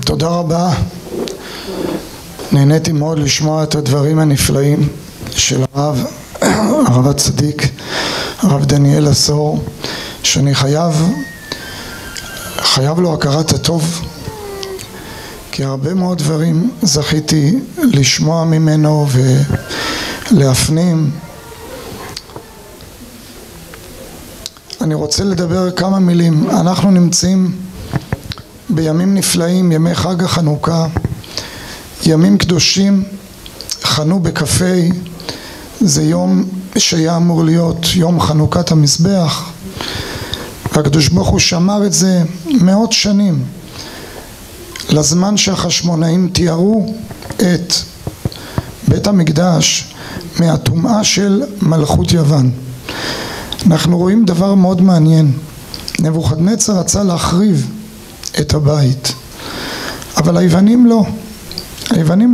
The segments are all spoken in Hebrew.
תודה רבה. נהניתי מאוד לשמוע את הדברים הנפלאים של הרב הצדיק, הרב דניאל עשור, שאני חייב לו הכרת הטוב, כי הרבה מאוד דברים זכיתי לשמוע ממנו ולהפנים. אני רוצה לדבר כמה מילים. אנחנו נמצאים בימים נפלאים, ימי חג החנוכה, ימים קדושים. חנו בכ"ה, זה יום שהיה אמור להיות יום חנוכת המזבח, והקדוש ברוך הוא שמר את זה מאות שנים, לזמן שהחשמונאים תיארו את בית המקדש מהטומאה של מלכות יוון. אנחנו רואים דבר מאוד מעניין. נבוכדנצר רצה להחריב את הבית, אבל היוונים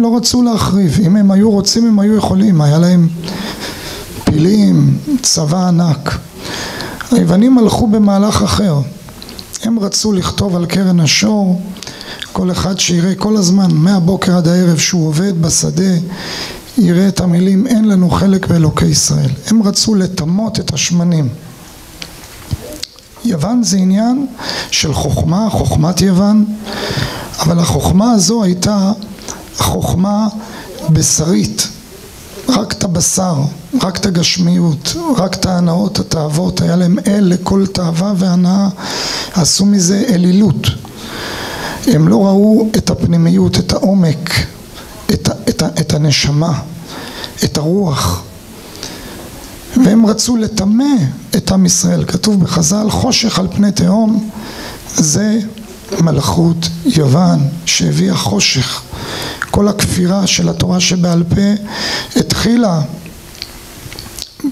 לא רצו להחריב. אם הם היו רוצים הם היו יכולים, היה להם פילים, צבא ענק. היוונים הלכו במהלך אחר. הם רצו לכתוב על קרן השור, כל אחד שיראה כל הזמן מהבוקר עד הערב שהוא עובד בשדה, יראה את המילים אין לנו חלק באלוקי ישראל. הם רצו לטמות את השמנים. יוון זה עניין של חוכמה, חוכמת יוון, אבל החוכמה הזו הייתה חוכמה בשרית, רק את הבשר, רק את הגשמיות, רק את ההנאות, התאוות. היה להם לכל תאווה והנאה, עשו מזה אלילות. הם לא ראו את הפנימיות, את העומק, את הנשמה, את הרוח, והם רצו לטמא את עם ישראל. כתוב בחז"ל, חושך על פני תהום, זה מלכות יוון שהביאה חושך. כל הכפירה של התורה שבעל פה התחילה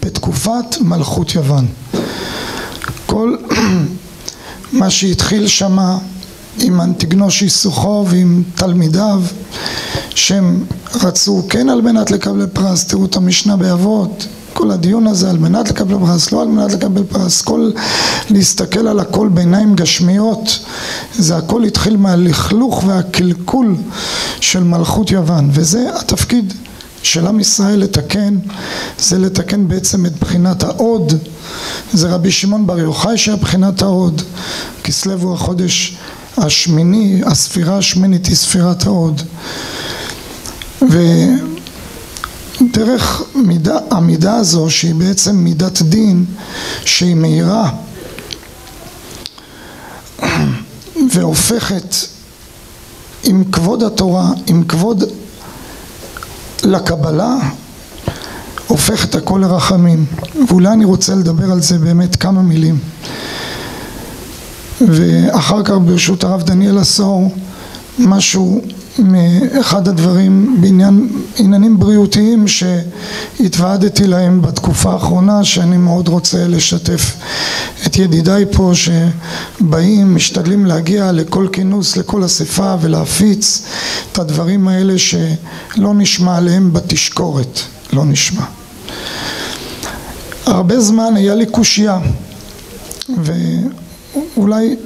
בתקופת מלכות יוון. כל מה שהתחיל שמה עם אנטיגנוש סוכו ועם תלמידיו, שהם רצו כן על מנת לקבל פרס. תראו את המשנה באבות, כל הדיון הזה על מנת לקבל פרס, לא על מנת לקבל פרס, כל להסתכל על הכל בעיניים גשמיות, זה הכל התחיל מהלכלוך והקלקול של מלכות יוון. וזה התפקיד של עם ישראל לתקן, זה לתקן בעצם את בחינת העוד. זה רבי שמעון בר יוחאי שהיה בחינת העוד. כסלו הוא החודש השמיני, הספירה השמינית היא ספירת העוד. ודרך המידה הזו שהיא בעצם מידת דין, שהיא מהירה והופכת עם כבוד התורה, עם כבוד לקבלה, הופכת הכל לרחמים. ואולי אני רוצה לדבר על זה באמת כמה מילים, ואחר כך ברשות הרב דניאל עשור משהו מאחד הדברים בעניינים בריאותיים שהתוועדתי להם בתקופה האחרונה, שאני מאוד רוצה לשתף את ידידיי פה שבאים, משתדלים להגיע לכל כינוס, לכל אספה, ולהפיץ את הדברים האלה שלא נשמע עליהם בתשקורת, לא נשמע. הרבה זמן היה לי קושיה, ואולי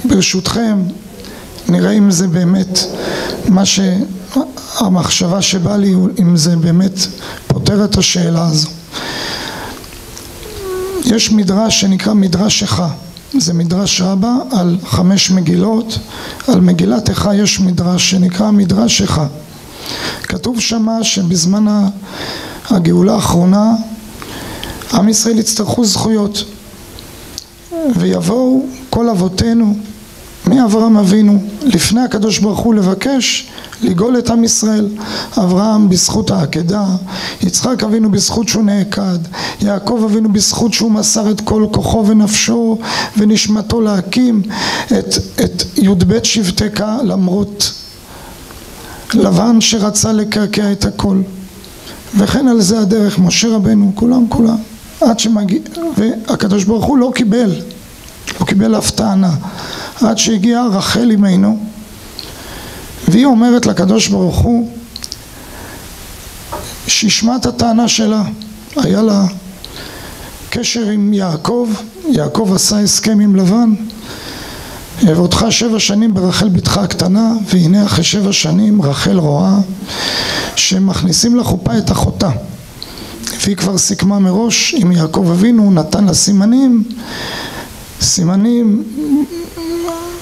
ברשותכם נראה אם זה באמת מה שהמחשבה שבא לי, אם זה באמת פותר את השאלה הזו. יש מדרש שנקרא מדרש איכה, זה מדרש רבה על 5 מגילות. על מגילת איכה יש מדרש שנקרא מדרש איכה. כתוב שמה שבזמן הגאולה האחרונה עם ישראל יצטרכו זכויות, ויבואו כל אבותינו מאברהם אבינו לפני הקדוש ברוך הוא לבקש לגאול את עם ישראל. אברהם בזכות העקדה, יצחק אבינו בזכות שהוא נעקד, יעקב אבינו בזכות שהוא מסר את כל כוחו ונפשו ונשמתו להקים את י"ב שבטך, למרות לבן שרצה לקעקע את הכל. וכן על זה הדרך, משה רבנו, כולם עד שמגיע, והקדוש ברוך הוא לא קיבל אף טענה, עד שהגיעה רחל אמנו, והיא אומרת לקדוש ברוך הוא שישמע את הטענה שלה. היה לה קשר עם יעקב, יעקב עשה הסכם עם לבן, ועודך 7 שנים ברחל בתך הקטנה, והנה אחרי 7 שנים רחל רואה שמכניסים לחופה את אחותה, והיא כבר סיכמה מראש עם יעקב אבינו, נתן לה סימנים,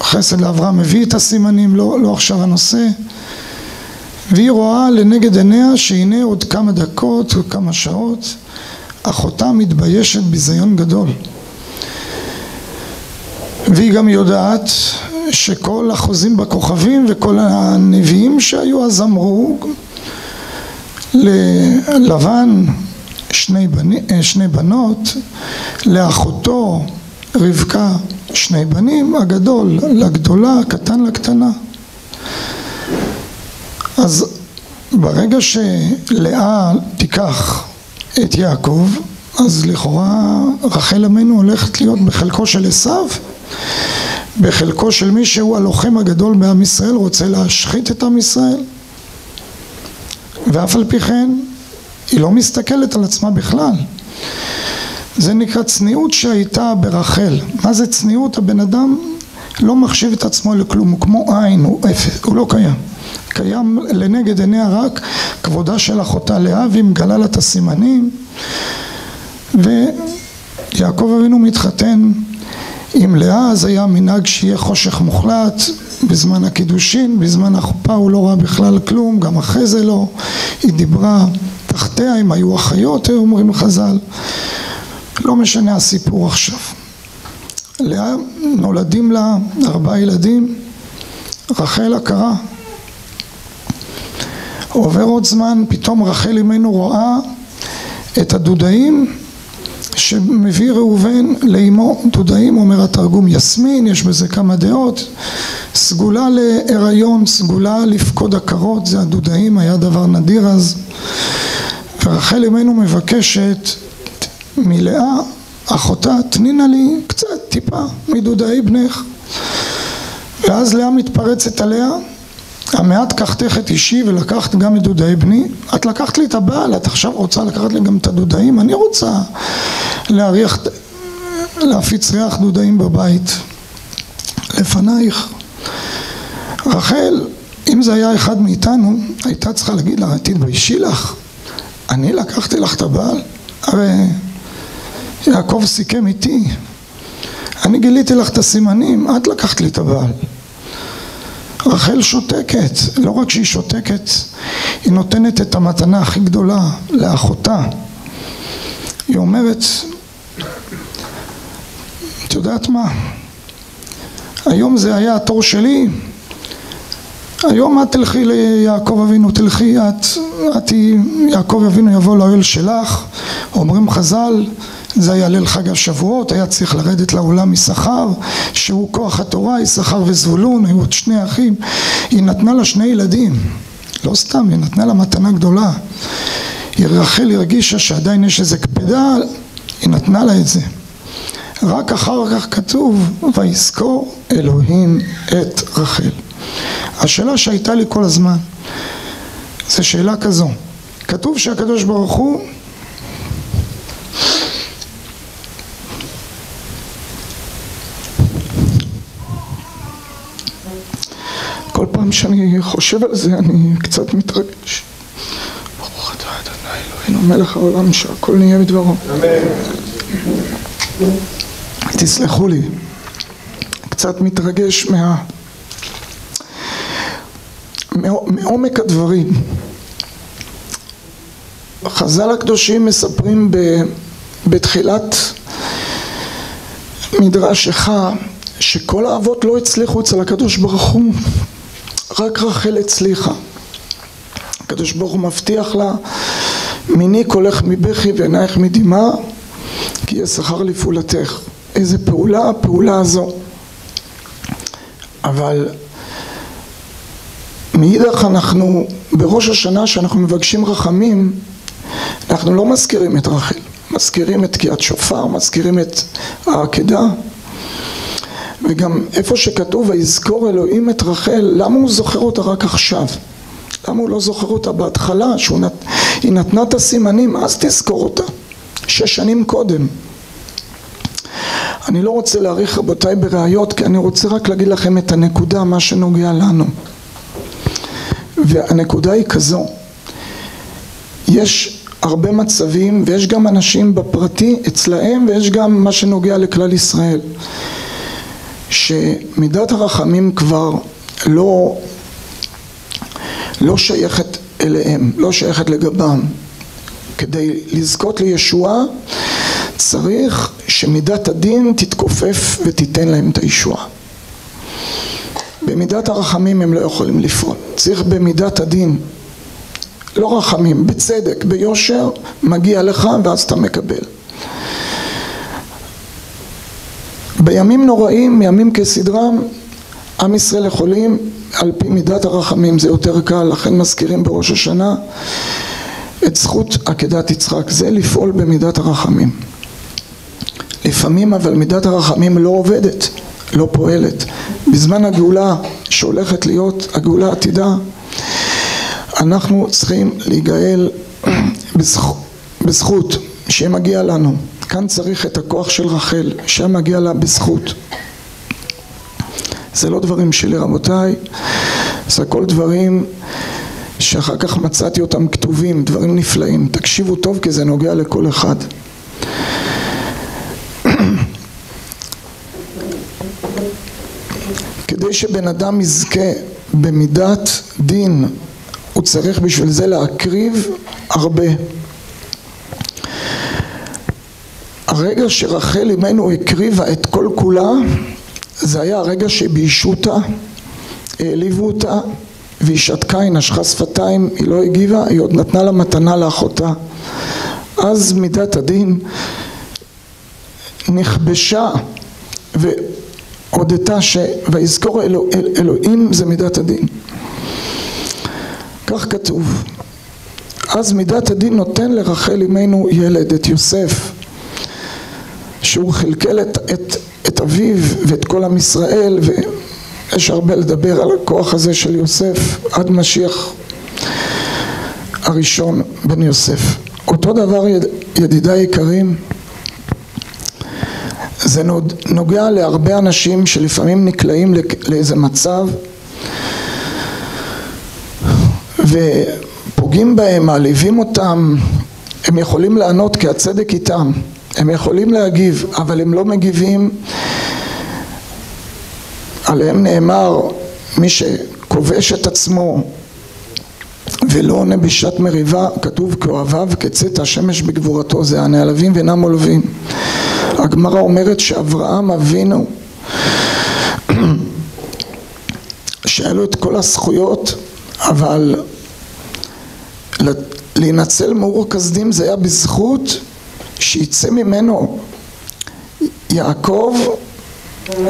חסד לאברהם מביא את הסימנים, לא עכשיו הנושא, והיא רואה לנגד עיניה שהנה עוד כמה דקות או כמה שעות אחותה מתביישת ביזיון גדול, והיא גם יודעת שכל החוזים בכוכבים וכל הנביאים שהיו אז אמרו ללבן 2 בנות, לאחותו רבקה 2 בנים, הגדול לגדולה, הקטן לקטנה. אז ברגע שלאה תיקח את יעקב, אז לכאורה רחל אמנו הולכת להיות בחלקו של עשיו, בחלקו של מי שהוא הלוחם הגדול בעם ישראל, רוצה להשחית את עם ישראל, ואף על פי כן היא לא מסתכלת על עצמה בכלל. זה נקרא צניעות שהייתה ברחל. מה זה צניעות? הבן אדם לא מחשיב את עצמו לכלום, הוא כמו עין, הוא אפס, הוא לא קיים. קיים לנגד עיניה רק כבודה של אחותה לאה, והיא מגלה לה את הסימנים, ויעקב אבינו מתחתן עם לאה. אז היה מנהג שיהיה חושך מוחלט בזמן הקידושין, בזמן החופה הוא לא ראה בכלל כלום, גם אחרי זה לא. היא דיברה תחתיה, הם היו אחיות, אומרים חז"ל, לא משנה הסיפור עכשיו. לאה נולדים לה 4 ילדים, רחל עקרה. עובר עוד זמן, פתאום רחל אמנו רואה את הדודאים שמביא ראובן לאמו. דודאים, אומר התרגום יסמין, יש בזה כמה דעות, סגולה להיריון, סגולה לפקוד עקרות, זה הדודאים, היה דבר נדיר אז. ורחל אמנו מבקשת מלאה, אחותה, תנינה לי קצת, טיפה, מדודאי בנך. ואז לאה מתפרצת עליה, המעט קחתך את אישי ולקחת גם את דודאי בני, את לקחת לי את הבעל, את עכשיו רוצה לקחת לי גם את הדודאים, אני רוצה להפיץ ריח דודאים בבית לפנייך. רחל, אם זה היה אחד מאיתנו, הייתה צריכה להגיד לה, תתביישי לך, אני לקחתי לך את הבעל, הרי יעקב סיכם איתי, אני גיליתי לך את הסימנים, את לקחת לי את הבעל. רחל שותקת, לא רק שהיא שותקת, היא נותנת את המתנה הכי גדולה לאחותה. היא אומרת, את יודעת מה? היום זה היה התור שלי, היום את תלכי ליעקב אבינו, תלכי את יעקב אבינו יבוא לאוהל שלך. אומרים חז"ל, זה היה ליל חג השבועות, היה צריך לרדת לעולם יששכר, שהוא כוח התורה, יששכר וזבולון, היו עוד 2 אחים. היא נתנה לה 2 ילדים, לא סתם, היא נתנה לה מתנה גדולה. רחל הרגישה שעדיין יש איזה קפדה, היא נתנה לה את זה. רק אחר כך כתוב, ויזכור אלוהים את רחל. השאלה שהייתה לי כל הזמן, זה שאלה כזו. כתוב שהקדוש ברוך הוא כל פעם שאני חושב על זה אני קצת מתרגש. ברוך אתה ה' אלוהינו מלך העולם שהכל נהיה בדברו. תסלחו לי, קצת מתרגש מעומק הדברים. חז"ל הקדושים מספרים בתחילת מדרש איכה שכל האבות לא הצליחו אצל הקדוש ברוך הוא, רק רחל הצליחה. הקדוש ברוך הוא מבטיח לה, מיני קולך מבכי ועינייך מדמעה, כי יהיה שכר לפעולתך. איזה פעולה, הפעולה הזו. אבל מאידך אנחנו בראש השנה שאנחנו מבקשים רחמים, אנחנו לא מזכירים את רחל, מזכירים את תקיעת שופר, מזכירים את העקדה. וגם איפה שכתוב ויזכור אלוהים את רחל, למה הוא זוכר אותה רק עכשיו? למה הוא לא זוכר אותה בהתחלה? היא נתנה את הסימנים, אז תזכור אותה 6 שנים קודם. אני לא רוצה להאריך רבותיי בראיות, כי אני רוצה רק להגיד לכם את הנקודה, מה שנוגע לנו. והנקודה היא כזו, יש הרבה מצבים ויש גם אנשים בפרטי אצלהם, ויש גם מה שנוגע לכלל ישראל, שמידת הרחמים כבר לא שייכת אליהם, לא שייכת לגבם. כדי לזכות לישועה צריך שמידת הדין תתכופף ותיתן להם את הישועה. במידת הרחמים הם לא יכולים לפעול, צריך במידת הדין, לא רחמים, בצדק, ביושר, מגיע לך ואז אתה מקבל. בימים נוראים, ימים כסדרם, עם ישראל יכולים על פי מידת הרחמים, זה יותר קל, לכן מזכירים בראש השנה את זכות עקדת יצחק, זה לפעול במידת הרחמים. לפעמים אבל מידת הרחמים לא עובדת, לא פועלת. בזמן הגאולה שהולכת להיות, הגאולה העתידה, אנחנו צריכים להיגאל בזכות שמגיע לנו. כאן צריך את הכוח של רחל שמגיע לה בזכות. זה לא דברים שלי רבותיי, זה הכל דברים שאחר כך מצאתי אותם כתובים, דברים נפלאים. תקשיבו טוב כי זה נוגע לכל אחד. כדי שבן אדם יזכה במידת דין, הוא צריך בשביל זה להקריב הרבה. הרגע שרחל אמנו הקריבה את כל כולה, זה היה הרגע שביישו אותה, העליבו אותה, והיא שתקה, היא נשכה שפתיים, היא לא הגיבה, היא עוד נתנה לה מתנה לאחותה. אז מידת הדין נכבשה והודתה ויזכור אלוהים זה מידת הדין. כך כתוב. אז מידת הדין נותן לרחל אמנו ילד, את יוסף, שהוא חלקל את אביו ואת כל עם ישראל, ויש הרבה לדבר על הכוח הזה של יוסף עד משיח הראשון בן יוסף. אותו דבר ידידיי יקרים, זה נוגע להרבה אנשים שלפעמים נקלעים לאיזה מצב ופוגעים בהם, מעליבים אותם. הם יכולים לענות כי הצדק איתם, הם יכולים להגיב, אבל הם לא מגיבים. עליהם נאמר, מי שכובש את עצמו ולא עונה בשעת מריבה, כתוב כאוהביו כצאת השמש בגבורתו. זה הנעלבים ואינם עולבים. הגמרא אומרת שאברהם אבינו שהיה לו את כל הזכויות, אבל להינצל מאור הכסדים זה היה בזכות שיצא ממנו יעקב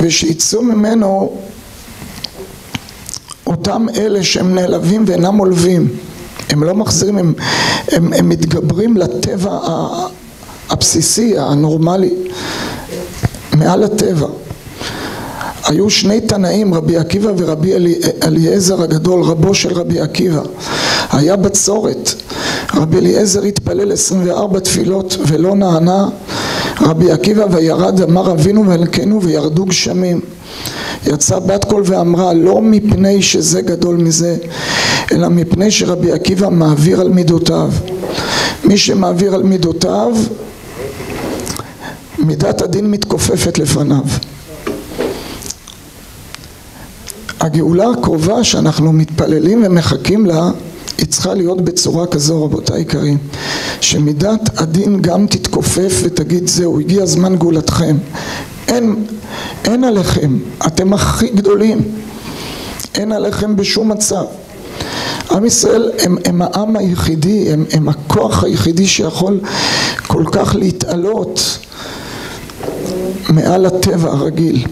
ושיצאו ממנו אותם אלה שהם נעלבים ואינם עולבים. הם לא מחזירים, הם מתגברים לטבע הבסיסי, הנורמלי, מעל הטבע. היו שני תנאים, רבי עקיבא ורבי אליעזר הגדול, רבו של רבי עקיבא. היה בצורת, רבי אליעזר התפלל 24 תפילות ולא נענה. רבי עקיבא וירד אמר אבינו מלכנו וירדו גשמים. יצא בת קול ואמרה לא מפני שזה גדול מזה, אלא מפני שרבי עקיבא מעביר על מידותיו. מי שמעביר על מידותיו, מידת הדין מתכופפת לפניו. הגאולה הקרובה שאנחנו מתפללים ומחכים לה, היא צריכה להיות בצורה כזו רבותיי יקרים, שמידת הדין גם תתכופף ותגיד זהו, הגיע זמן גאולתכם. אין עליכם, אתם הכי גדולים, אין עליכם בשום מצב. עם ישראל הם העם היחידי, הם הכוח היחידי שיכול כל כך להתעלות מעל הטבע הרגיל,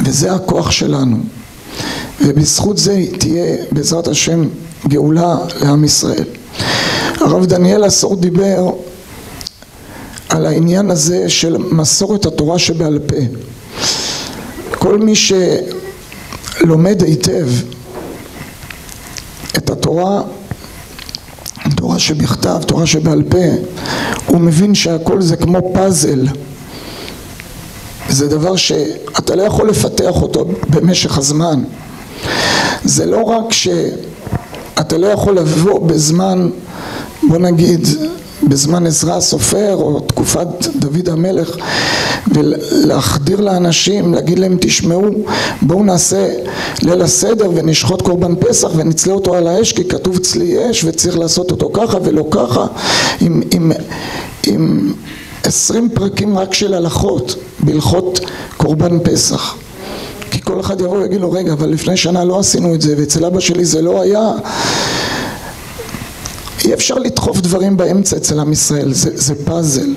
וזה הכוח שלנו, ובזכות זה תהיה בעזרת השם גאולה לעם ישראל. הרב דניאל אסור דיבר על העניין הזה של מסורת התורה שבעל פה. כל מי שלומד היטב את התורה, תורה שבכתב, תורה שבעל פה, הוא מבין שהכל זה כמו פאזל. זה דבר שאתה לא יכול לפתח אותו במשך הזמן. זה לא רק שאתה לא יכול לבוא בזמן, בוא נגיד, בזמן עזרא הסופר או תקופת דוד המלך ולהחדיר לאנשים, להגיד להם תשמעו, בואו נעשה ליל הסדר ונשחוט קורבן פסח ונצלה אותו על האש כי כתוב צלי אש וצריך לעשות אותו ככה ולא ככה, עם 20 פרקים רק של הלכות בהלכות קורבן פסח. כי כל אחד יבוא ויגיד לו רגע, אבל לפני שנה לא עשינו את זה ואצל אבא שלי זה לא היה. אי אפשר לדחוף דברים באמצע אצל עם ישראל, זה פאזל.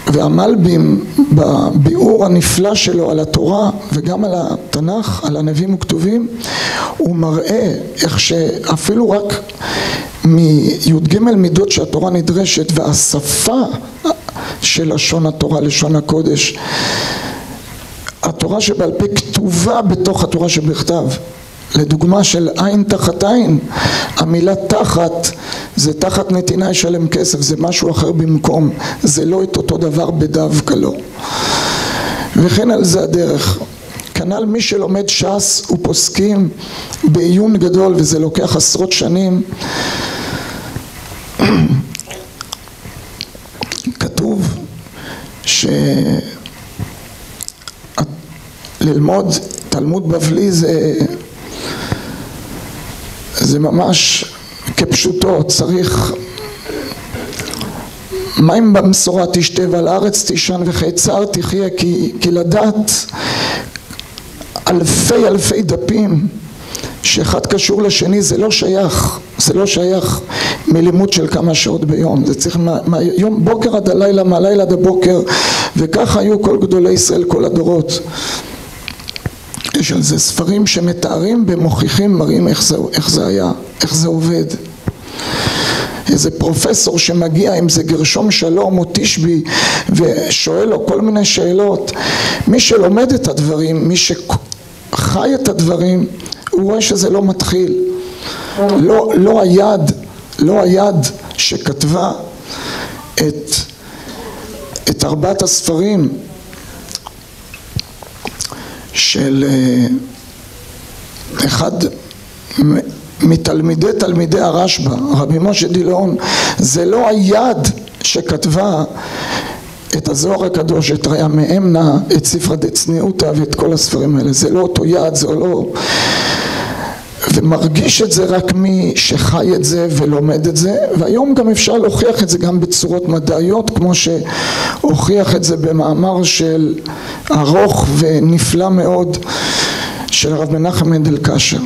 והמלבים בביאור הנפלא שלו על התורה וגם על התנ"ך, על הנביאים וכתובים, הוא מראה איך שאפילו רק מי"ג מידות שהתורה נדרשת והשפה של לשון התורה, לשון הקודש, התורה שבעל פה כתובה בתוך התורה שבכתב. לדוגמה של עין תחת עין, המילה תחת זה תחת נתינה ישלם כסף, זה משהו אחר במקום, זה לא את אותו דבר בדווקא לא. וכן על זה הדרך. כנ"ל מי שלומד ש"ס ופוסקים בעיון גדול וזה לוקח עשרות שנים, כתוב ללמוד תלמוד בבלי זה ממש כפשוטו, צריך מים במשורה תשתה ועל הארץ תישן וחיצר תחיה, כי לדעת אלפי דפים שאחד קשור לשני זה לא שייך מלימוד של כמה שעות ביום, זה צריך מהיום בוקר עד הלילה, מהלילה עד הבוקר, וככה היו כל גדולי ישראל כל הדורות. יש על זה ספרים שמתארים ומוכיחים, מראים איך זה היה, איך זה עובד. איזה פרופסור שמגיע עם זה גרשום שלום או תשבי ושואל לו כל מיני שאלות, מי שלומד את הדברים, מי שחי את הדברים, הוא רואה שזה לא מתחיל. לא היד שכתבה את 4 הספרים של אחד מתלמידי הרשב"א, רבי משה דילון, זה לא היד שכתבה את הזוהר הקדוש, את ראיה מאמנה, את ספרא דצניעותא ואת כל הספרים האלה, זה לא אותו יד, זה לא, ומרגיש את זה רק מי שחי את זה ולומד את זה, והיום גם אפשר להוכיח את זה גם בצורות מדעיות, כמו שהוכיח את זה במאמר של ארוך ונפלא מאוד של הרב מנחם מנדל קשר.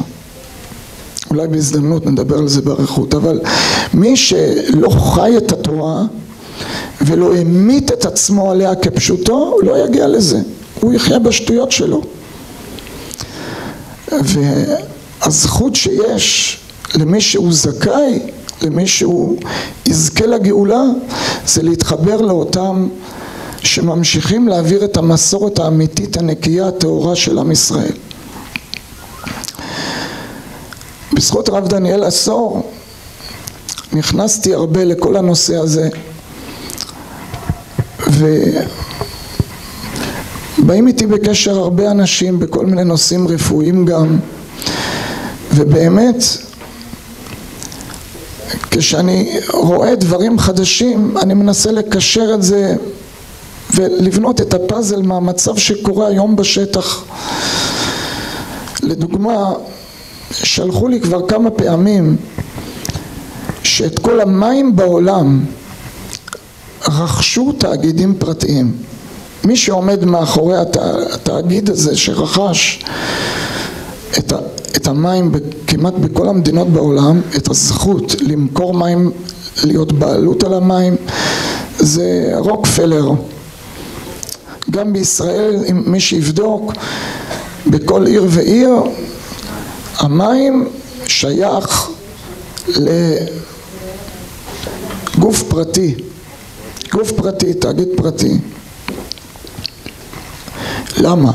אולי בהזדמנות נדבר על זה באריכות, אבל מי שלא חי את התורה ולא העמיד את עצמו עליה כפשוטו, הוא לא יגיע לזה, הוא יחיה בשטויות שלו. והזכות שיש למי שהוא זכאי, למי שהוא יזכה לגאולה, זה להתחבר לאותם שממשיכים להעביר את המסורת האמיתית הנקייה הטהורה של עם ישראל. בזכות הרב דניאל עשור נכנסתי הרבה לכל הנושא הזה, ובאים איתי בקשר הרבה אנשים בכל מיני נושאים רפואיים גם, ובאמת כשאני רואה דברים חדשים אני מנסה לקשר את זה ולבנות את הפאזל מהמצב שקורה היום בשטח. לדוגמה, שלחו לי כבר כמה פעמים שאת כל המים בעולם רכשו תאגידים פרטיים. מי שעומד מאחורי התאגיד הזה שרכש את המים כמעט בכל המדינות בעולם, את הזכות למכור מים, להיות בעלות על המים, זה רוקפלר. גם בישראל, אם מי שיבדוק, בכל עיר ועיר, המים שייך לגוף פרטי, תאגיד פרטי. למה?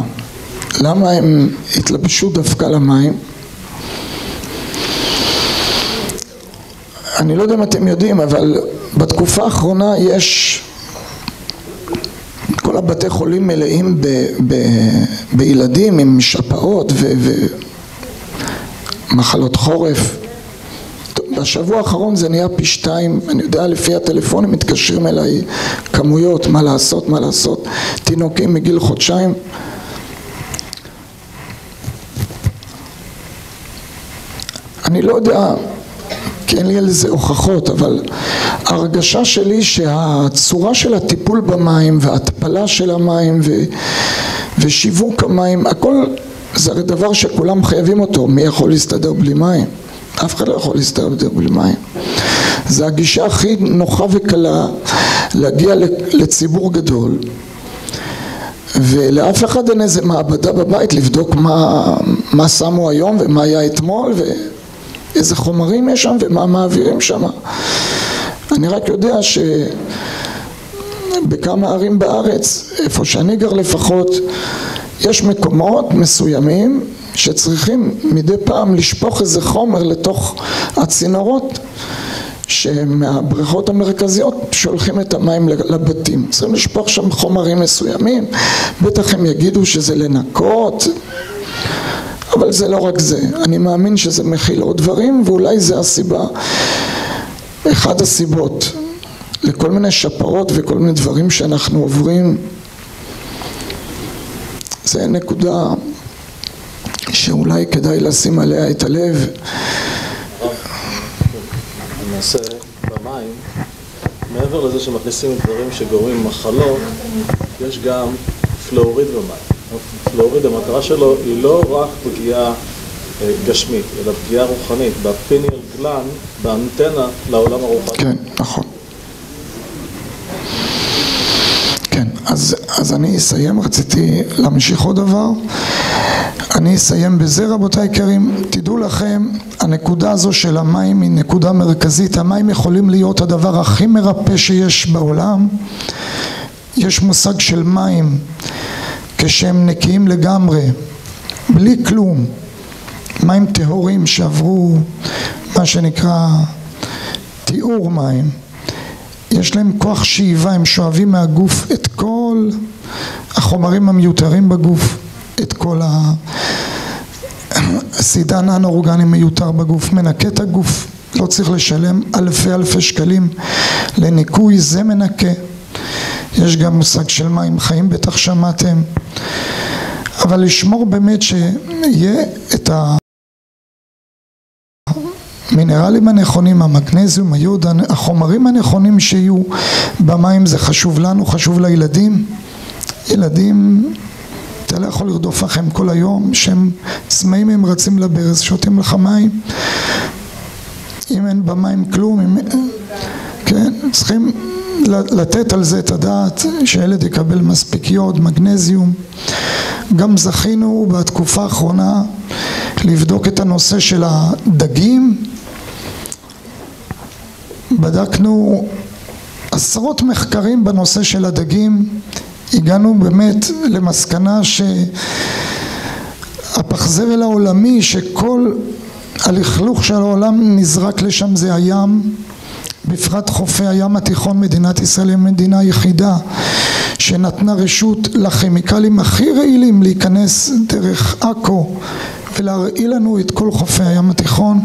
למה הם התלבשו דווקא למים? אני לא יודע אם אתם יודעים, אבל בתקופה האחרונה יש כל כל הבתי חולים מלאים בילדים עם שפעות ומחלות חורף. בשבוע האחרון זה נהיה פי 2, אני יודע, לפי הטלפונים מתקשרים אליי כמויות, מה לעשות, תינוקים מגיל חודשיים. אני לא יודע, כי אין לי על זה הוכחות, אבל ההרגשה שלי שהצורה של הטיפול במים וההטפלה של המים ושיווק המים, הכל זה הרי דבר שכולם חייבים אותו. מי יכול להסתדר בלי מים? אף אחד לא יכול להסתדר בלי מים. זה הגישה הכי נוחה וקלה להגיע לציבור גדול, ולאף אחד אין איזה מעבדה בבית לבדוק מה שמו היום ומה היה אתמול ואיזה חומרים יש שם ומה מעבירים שם. אני רק יודע שבכמה ערים בארץ, איפה שאני גר לפחות, יש מקומות מסוימים שצריכים מדי פעם לשפוך איזה חומר לתוך הצינורות שמהבריכות המרכזיות שולחים את המים לבתים. צריכים לשפוך שם חומרים מסוימים, בטח הם יגידו שזה לנקות, אבל זה לא רק זה. אני מאמין שזה מכיל עוד דברים, ואולי זה הסיבה, אחד הסיבות לכל מיני שפרות וכל מיני דברים שאנחנו עוברים. זה נקודה שאולי כדאי לשים עליה את הלב. למעשה במים, מעבר לזה שמכניסים דברים שגורמים מחלות, יש גם פלואוריד במים. פלואוריד, המטרה שלו היא לא רק פגיעה גשמית, אלא פגיעה רוחנית, בפיניאל גלנד, באנטנה לעולם הרוחני. כן, נכון. כן, אז אני אסיים, רציתי להמשיך עוד דבר. אני אסיים בזה, רבותיי יקרים. תדעו לכם, הנקודה הזו של המים היא נקודה מרכזית. המים יכולים להיות הדבר הכי מרפא שיש בעולם. יש מושג של מים כשהם נקיים לגמרי, בלי כלום, מים טהורים שעברו מה שנקרא תיאור מים. יש להם כוח שאיבה, הם שואבים מהגוף את כל החומרים המיותרים בגוף, את כל הסידן האנאורגני מיותר בגוף, מנקה את הגוף, לא צריך לשלם אלפי שקלים לניקוי, זה מנקה. יש גם מושג של מים חיים, בטח שמעתם, אבל לשמור באמת שיהיה את המינרלים הנכונים, המגנזיום, היוד, החומרים הנכונים שיהיו במים. זה חשוב לנו, חשוב לילדים. ילדים, אתה לא יכול לרדוף לכם כל היום, שהם צמאים, הם רצים לברז, שותים לך מים. אם אין במים כלום, כן, צריכים לתת על זה את הדעת, שהילד יקבל מספיק יוד, מגנזיום. גם זכינו בתקופה האחרונה לבדוק את הנושא של הדגים. בדקנו עשרות מחקרים בנושא של הדגים. הגענו באמת למסקנה שהפחזרל העולמי, שכל הלכלוך של העולם נזרק לשם, זה הים. בפרט חופי הים התיכון. מדינת ישראל היא מדינה יחידה שנתנה רשות לכימיקלים הכי רעילים להיכנס דרך עכו ולהרעיל לנו את כל חופי הים התיכון.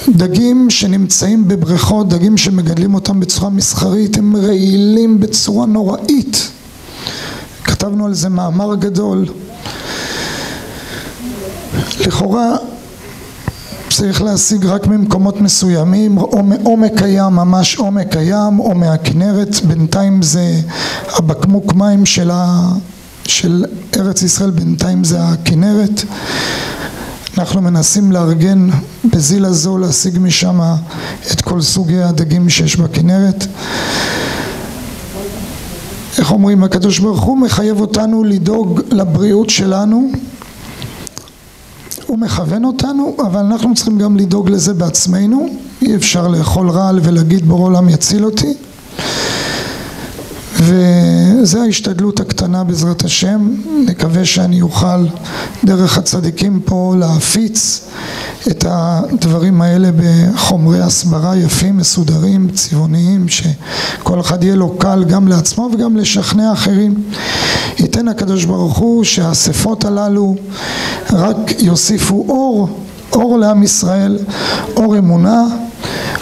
דגים שנמצאים בבריכות, דגים שמגדלים אותם בצורה מסחרית, הם רעילים בצורה נוראית. כתבנו על זה מאמר גדול. לכאורה צריך להשיג רק ממקומות מסוימים, או מעומק הים, ממש עומק הים, או מהכנרת. בינתיים זה הבקמוק מים של ארץ ישראל, בינתיים זה הכנרת. אנחנו מנסים לארגן בזיל הזו להשיג משם את כל סוגי הדגים שיש בכנרת. איך אומרים, הקדוש ברוך הוא מחייב אותנו לדאוג לבריאות שלנו, הוא מכוון אותנו, אבל אנחנו צריכים גם לדאוג לזה בעצמנו. אי אפשר לאכול רעל ולהגיד בורא עולם יציל אותי. וזו ההשתדלות הקטנה בעזרת השם. נקווה שאני אוכל דרך הצדיקים פה להפיץ את הדברים האלה בחומרי הסברה יפים, מסודרים, צבעוניים, שכל אחד יהיה לו קל גם לעצמו וגם לשכנע אחרים. ייתן הקדוש ברוך הוא שהאספות הללו רק יוסיפו אור לעם ישראל, אור אמונה,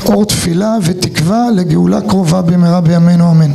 אור תפילה ותקווה לגאולה קרובה במהרה בימינו אמן.